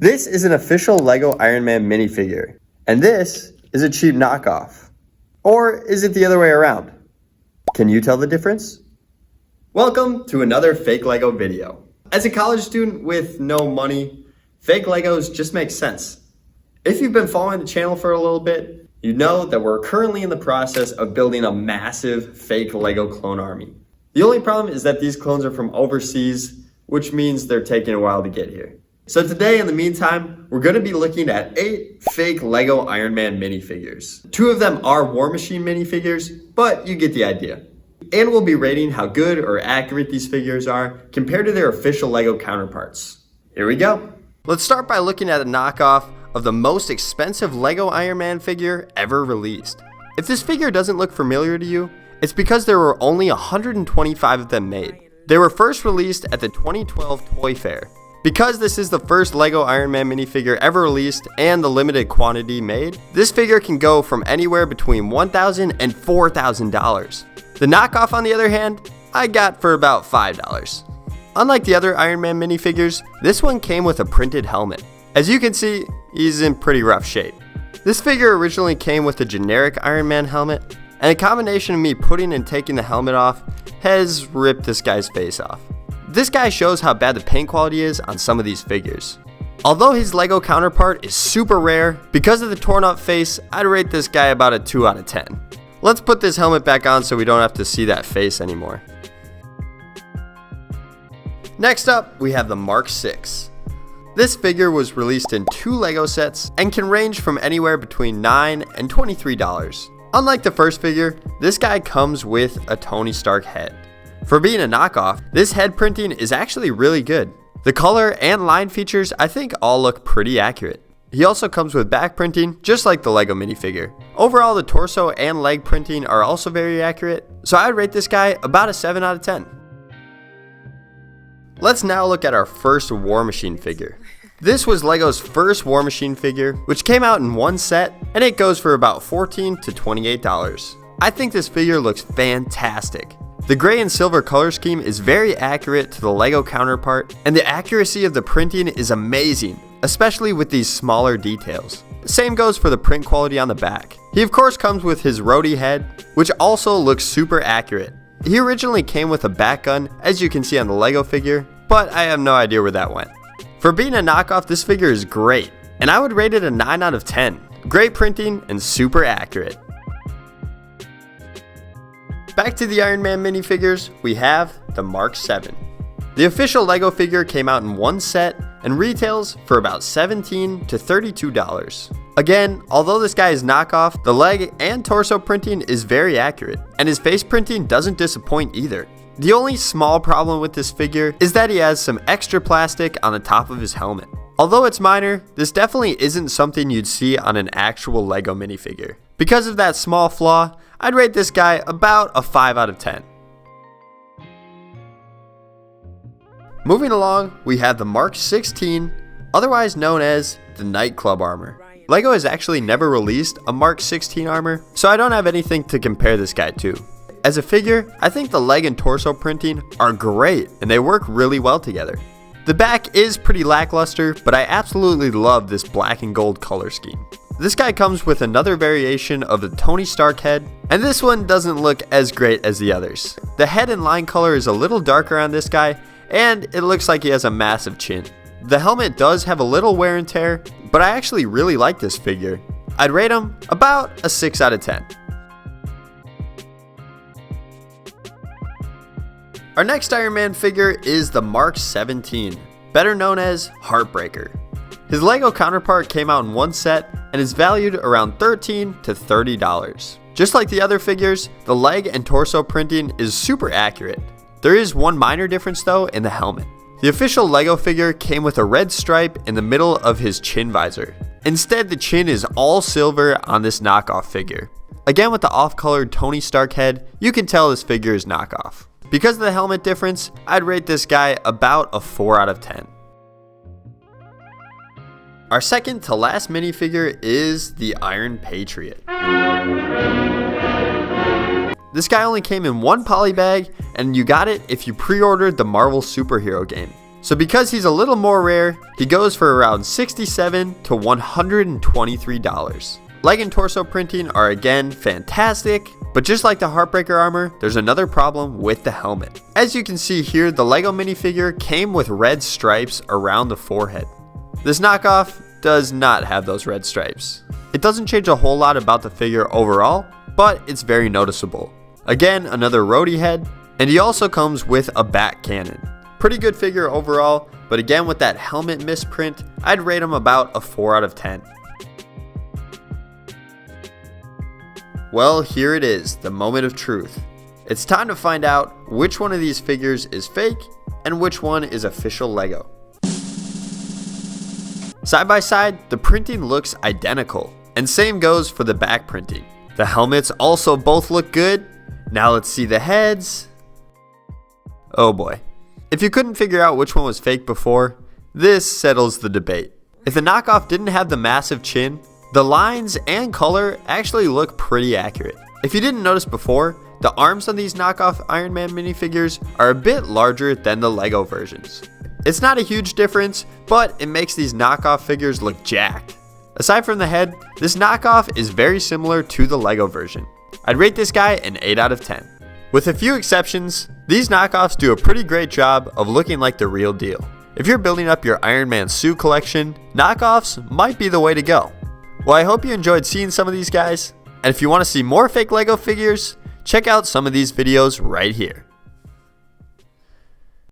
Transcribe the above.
This is an official LEGO Iron Man minifigure, and this is a cheap knockoff. Or is it the other way around? Can you tell the difference? Welcome to another fake LEGO video. As a college student with no money, fake LEGOs just make sense. If you've been following the channel for a little bit, you know that we're currently in the process of building a massive fake LEGO clone army. The only problem is that these clones are from overseas, which means they're taking a while to get here. So today, in the meantime, we're going to be looking at 8 fake LEGO Iron Man minifigures. 2 of them are War Machine minifigures, but you get the idea. And we'll be rating how good or accurate these figures are compared to their official LEGO counterparts. Here we go. Let's start by looking at a knockoff of the most expensive LEGO Iron Man figure ever released. If this figure doesn't look familiar to you, it's because there were only 125 of them made. They were first released at the 2012 Toy Fair. Because this is the first LEGO Iron Man minifigure ever released and the limited quantity made, this figure can go from anywhere between $1,000 and $4,000. The knockoff, on the other hand, I got for about $5. Unlike the other Iron Man minifigures, this one came with a printed helmet. As you can see, he's in pretty rough shape. This figure originally came with a generic Iron Man helmet, and a combination of me putting and taking the helmet off has ripped this guy's face off. This guy shows how bad the paint quality is on some of these figures. Although his LEGO counterpart is super rare, because of the torn up face, I'd rate this guy about a 2 out of 10. Let's put this helmet back on so we don't have to see that face anymore. Next up, we have the Mark VI. This figure was released in 2 LEGO sets and can range from anywhere between $9 and $23. Unlike the first figure, this guy comes with a Tony Stark head. For being a knockoff, this head printing is actually really good. The color and line features I think all look pretty accurate. He also comes with back printing, just like the LEGO minifigure. Overall, the torso and leg printing are also very accurate, so I'd rate this guy about a 7 out of 10. Let's now look at our first War Machine figure. This was LEGO's first War Machine figure, which came out in one set, and it goes for about $14 to $28. I think this figure looks fantastic. The gray and silver color scheme is very accurate to the LEGO counterpart, and the accuracy of the printing is amazing, especially with these smaller details. Same goes for the print quality on the back. He of course comes with his roadie head, which also looks super accurate. He originally came with a back gun, as you can see on the LEGO figure, but I have no idea where that went. For being a knockoff, this figure is great, and I would rate it a 9 out of 10. Great printing and super accurate. Back to the Iron Man minifigures, we have the Mark VII. The official LEGO figure came out in one set and retails for about $17 to $32. Again, although this guy is knockoff, the leg and torso printing is very accurate, and his face printing doesn't disappoint either. The only small problem with this figure is that he has some extra plastic on the top of his helmet. Although it's minor, this definitely isn't something you'd see on an actual LEGO minifigure. Because of that small flaw, I'd rate this guy about a 5 out of 10. Moving along, we have the Mark XVI, otherwise known as the Nightclub armor. LEGO has actually never released a Mark XVI armor, so I don't have anything to compare this guy to. As a figure, I think the leg and torso printing are great and they work really well together. The back is pretty lackluster, but I absolutely love this black and gold color scheme. This guy comes with another variation of the Tony Stark head, and this one doesn't look as great as the others. The head and line color is a little darker on this guy, and it looks like he has a massive chin. The helmet does have a little wear and tear, but I actually really like this figure. I'd rate him about a 6 out of 10. Our next Iron Man figure is the Mark XVII, better known as Heartbreaker. His LEGO counterpart came out in one set and is valued around $13 to $30. Just like the other figures, the leg and torso printing is super accurate. There is one minor difference though in the helmet. The official LEGO figure came with a red stripe in the middle of his chin visor. Instead, the chin is all silver on this knockoff figure. Again, with the off-colored Tony Stark head, you can tell this figure is knockoff. Because of the helmet difference, I'd rate this guy about a 4 out of 10. Our second to last minifigure is the Iron Patriot. This guy only came in one poly bag, and you got it if you pre-ordered the Marvel superhero game. So because he's a little more rare, he goes for around $67 to $123. Leg and torso printing are again fantastic, but just like the Heartbreaker armor, there's another problem with the helmet. As you can see here, the LEGO minifigure came with red stripes around the forehead. This knockoff does not have those red stripes. It doesn't change a whole lot about the figure overall, but it's very noticeable. Again, another roadie head, and he also comes with a bat cannon. Pretty good figure overall, but again with that helmet misprint, I'd rate him about a 4 out of 10. Well, here it is, the moment of truth. It's time to find out which one of these figures is fake and which one is official LEGO. Side by side, the printing looks identical, and same goes for the back printing. The helmets also both look good. Now let's see the heads. Oh boy. If you couldn't figure out which one was fake before, this settles the debate. If the knockoff didn't have the massive chin, the lines and color actually look pretty accurate. If you didn't notice before, the arms on these knockoff Iron Man minifigures are a bit larger than the LEGO versions. It's not a huge difference, but it makes these knockoff figures look jacked. Aside from the head, this knockoff is very similar to the LEGO version. I'd rate this guy an 8 out of 10. With a few exceptions, these knockoffs do a pretty great job of looking like the real deal. If you're building up your Iron Man suit collection, knockoffs might be the way to go. Well, I hope you enjoyed seeing some of these guys, and if you want to see more fake LEGO figures, check out some of these videos right here.